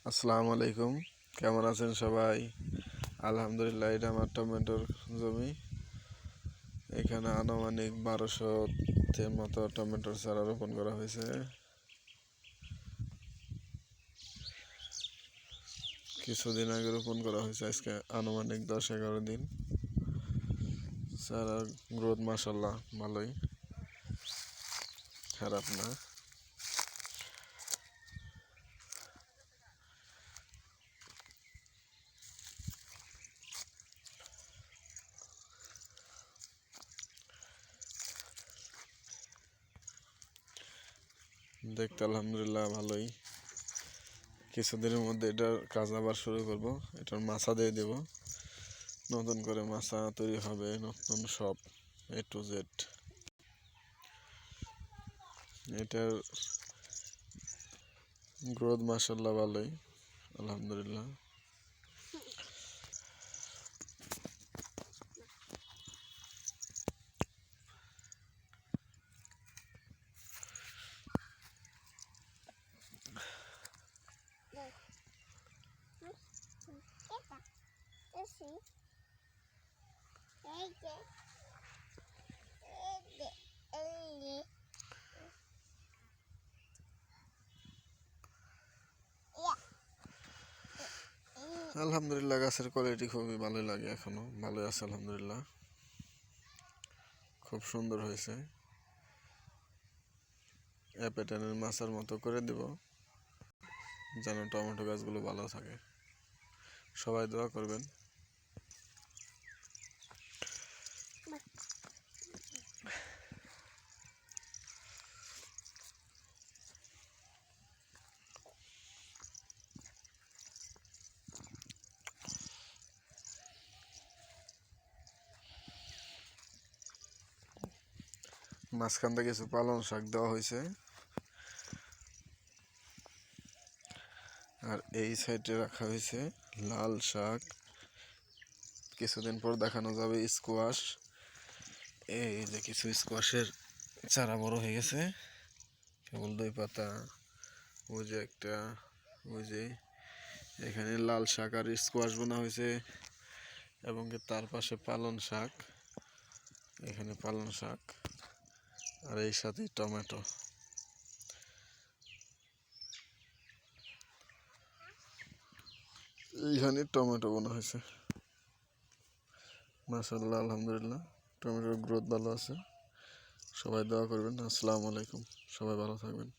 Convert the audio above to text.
আসসালামু আলাইকুম। কেমন আছেন সবাই? আলহামদুলিল্লাহ, এটা আমার টমেটোর জমি। এখানে আনুমানিক 1200-এর মতো টমেটোর চারা রোপণ করা হয়েছে। কিছুদিন আগে রোপণ করা হয়েছে, আজকে আনুমানিক 10-11 দিন। চারার গ্রোথ মাশাআল্লাহ ভালোই, খারাপ না। দেখতে আলহামদুলিল্লাহ ভালোই। কিছুদিনের মধ্যে এটার কাজ আবার শুরু করব। এটার মাছা দিয়ে দেব, নতুন করে মাছা তৈরি হবে, নতুন সব A to Z। এটার গ্রোথ মাশাআল্লাহ ভালোই, আলহামদুলিল্লাহ। আলহামদুলিল্লাহ, গাছের কোয়ালিটি খুবই ভালোই লাগে, এখনো ভালোই আছে আলহামদুলিল্লাহ, খুব সুন্দর হয়েছে। অ্যাপেটানের মাছার মতো করে দেব যেন টমেটো গাছগুলো ভালো থাকে। সবাই দোয়া করবেন। মাঝখান থেকে কিছু পালং শাক দেওয়া হয়েছে, আর এই সাইডে রাখা হয়েছে লাল শাক। কিছুদিন পর দেখানো যাবে স্কোয়াশ। এই যে কিছু স্কোয়াশের চারা বড় হয়ে গেছে, কেবল 2 পাতা। ওই যে একটা, ওই যে এখানে লাল শাক আর স্কোয়াশ বোনা হয়েছে, এবং তার পাশে পালং শাক, এখানে পালং শাক, আর এই সাথে টমেটো। এইখানে টমেটো বোনা হয়েছে। মাশাআল্লাহ, আলহামদুলিল্লাহ, টমেটোর গ্রোথ ভালো আছে। সবাই দোয়া করবেন। আসসালামু আলাইকুম, সবাই ভালো থাকবেন।